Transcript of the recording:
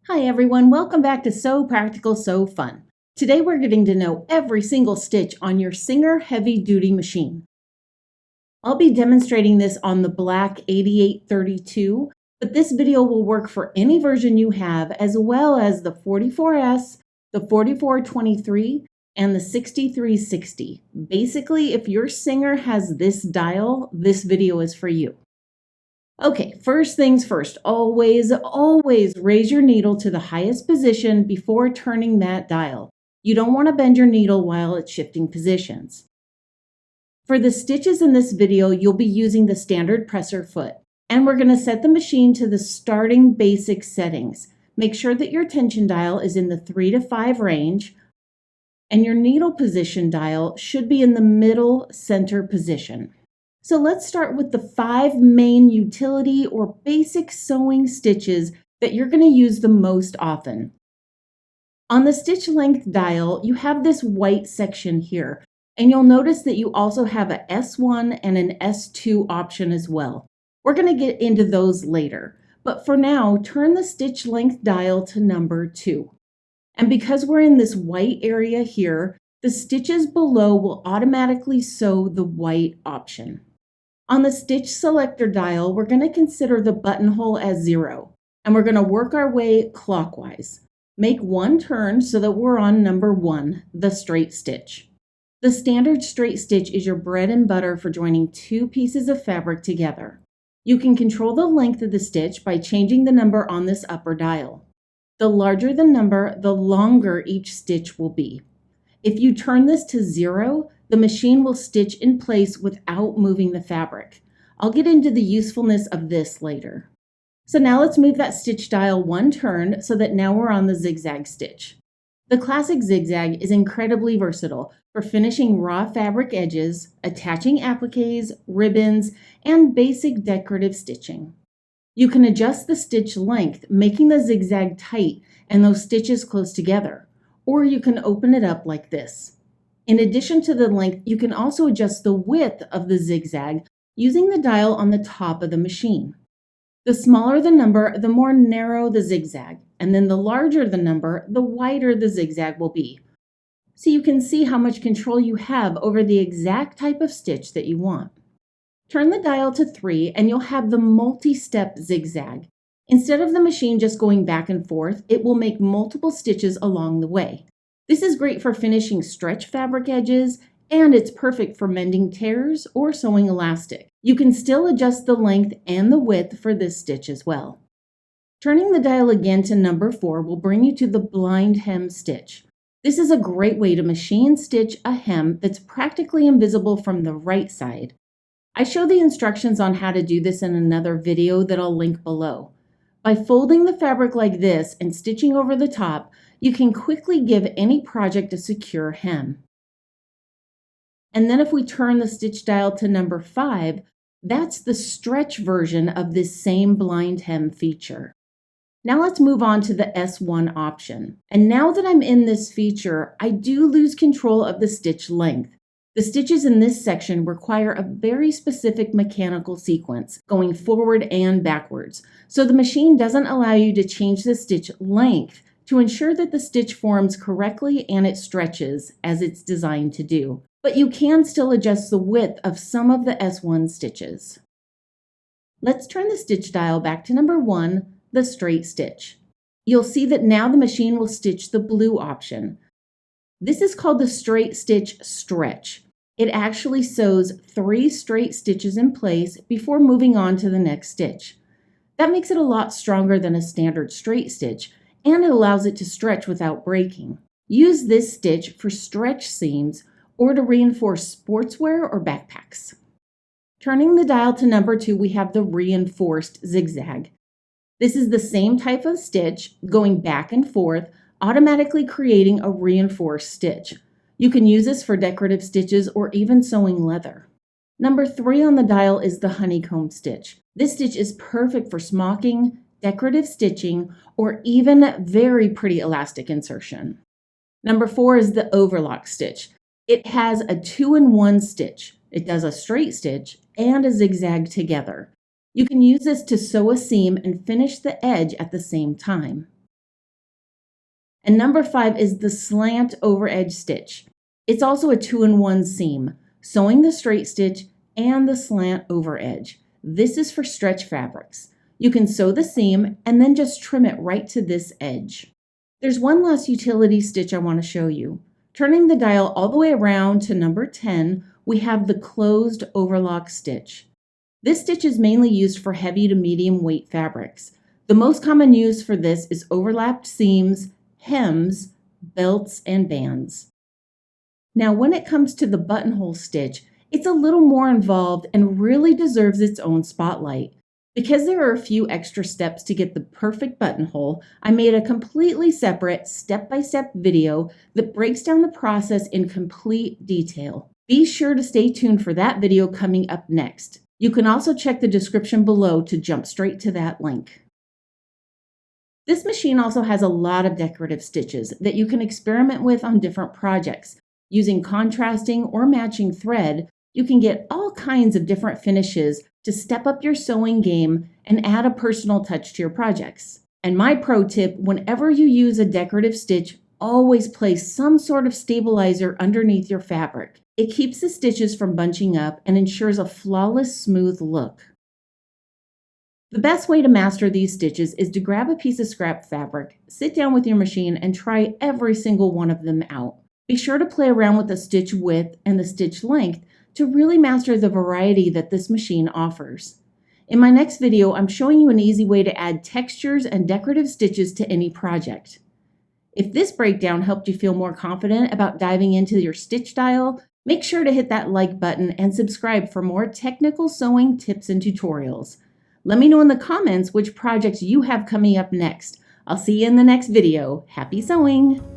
Hi everyone, welcome back to So Practical, So Fun. Today we're getting to know every single stitch on your Singer heavy duty machine. I'll be demonstrating this on the black 8832, but this video will work for any version you have as well as the 44S, the 4423, and the 6360. Basically, if your Singer has this dial, this video is for you. Okay, first things first, always raise your needle to the highest position before turning that dial. You don't want to bend your needle while it's shifting positions. For the stitches in this video, you'll be using the standard presser foot, and we're going to set the machine to the starting basic settings. Make sure that your tension dial is in the 3 to 5 range, and your needle position dial should be in the middle center position. So let's start with the 5 main utility or basic sewing stitches that you're going to use the most often. On the stitch length dial, you have this white section here, and you'll notice that you also have a S1 and an S2 option as well. We're going to get into those later, but for now, turn the stitch length dial to number 2. And because we're in this white area here, the stitches below will automatically sew the white option. On the stitch selector dial, we're going to consider the buttonhole as 0, and we're going to work our way clockwise. Make one turn so that we're on number 1, the straight stitch. The standard straight stitch is your bread and butter for joining 2 pieces of fabric together. You can control the length of the stitch by changing the number on this upper dial. The larger the number, the longer each stitch will be. If you turn this to 0, the machine will stitch in place without moving the fabric. I'll get into the usefulness of this later. So now let's move that stitch dial one turn so that now we're on the zigzag stitch. The classic zigzag is incredibly versatile for finishing raw fabric edges, attaching appliques, ribbons, and basic decorative stitching. You can adjust the stitch length, making the zigzag tight and those stitches close together, or you can open it up like this. In addition to the length, you can also adjust the width of the zigzag using the dial on the top of the machine. The smaller the number, the more narrow the zigzag, and then the larger the number, the wider the zigzag will be. So you can see how much control you have over the exact type of stitch that you want. Turn the dial to 3 and you'll have the multi-step zigzag. Instead of the machine just going back and forth, it will make multiple stitches along the way. This is great for finishing stretch fabric edges, and it's perfect for mending tears or sewing elastic. You can still adjust the length and the width for this stitch as well. Turning the dial again to number 4 will bring you to the blind hem stitch. This is a great way to machine stitch a hem that's practically invisible from the right side. I show the instructions on how to do this in another video that I'll link below. By folding the fabric like this and stitching over the top, you can quickly give any project a secure hem. And then if we turn the stitch dial to number 5, that's the stretch version of this same blind hem feature. Now let's move on to the S1 option. And now that I'm in this feature, I do lose control of the stitch length. The stitches in this section require a very specific mechanical sequence, going forward and backwards. So the machine doesn't allow you to change the stitch length to ensure that the stitch forms correctly and it stretches as it's designed to do. But you can still adjust the width of some of the S1 stitches. Let's turn the stitch dial back to number 1, the straight stitch. You'll see that now the machine will stitch the blue option. This is called the straight stitch stretch. It actually sews 3 straight stitches in place before moving on to the next stitch. That makes it a lot stronger than a standard straight stitch, and it allows it to stretch without breaking. Use this stitch for stretch seams or to reinforce sportswear or backpacks. Turning the dial to number 2, we have the reinforced zigzag. This is the same type of stitch, going back and forth, automatically creating a reinforced stitch. You can use this for decorative stitches or even sewing leather. Number 3 on the dial is the honeycomb stitch. This stitch is perfect for smocking, decorative stitching, or even very pretty elastic insertion. Number 4 is the overlock stitch. It has a 2-in-1 stitch. It does a straight stitch and a zigzag together. You can use this to sew a seam and finish the edge at the same time. And number 5 is the slant over edge stitch. It's also a 2-in-1 seam, sewing the straight stitch and the slant over edge. This is for stretch fabrics. You can sew the seam and then just trim it right to this edge. There's one last utility stitch I want to show you. Turning the dial all the way around to number 10, we have the closed overlock stitch. This stitch is mainly used for heavy to medium weight fabrics. The most common use for this is overlapped seams, hems, belts, and bands. Now, when it comes to the buttonhole stitch, it's a little more involved and really deserves its own spotlight. Because there are a few extra steps to get the perfect buttonhole, I made a completely separate step-by-step video that breaks down the process in complete detail. Be sure to stay tuned for that video coming up next. You can also check the description below to jump straight to that link. This machine also has a lot of decorative stitches that you can experiment with on different projects. Using contrasting or matching thread, you can get all kinds of different finishes to step up your sewing game and add a personal touch to your projects. And my pro tip, whenever you use a decorative stitch, always place some sort of stabilizer underneath your fabric. It keeps the stitches from bunching up and ensures a flawless, smooth look. The best way to master these stitches is to grab a piece of scrap fabric, sit down with your machine, and try every single one of them out. Be sure to play around with the stitch width and the stitch length to really master the variety that this machine offers. In my next video, I'm showing you an easy way to add textures and decorative stitches to any project. If this breakdown helped you feel more confident about diving into your stitch style, make sure to hit that like button and subscribe for more technical sewing tips and tutorials. Let me know in the comments which projects you have coming up next. I'll see you in the next video. Happy sewing!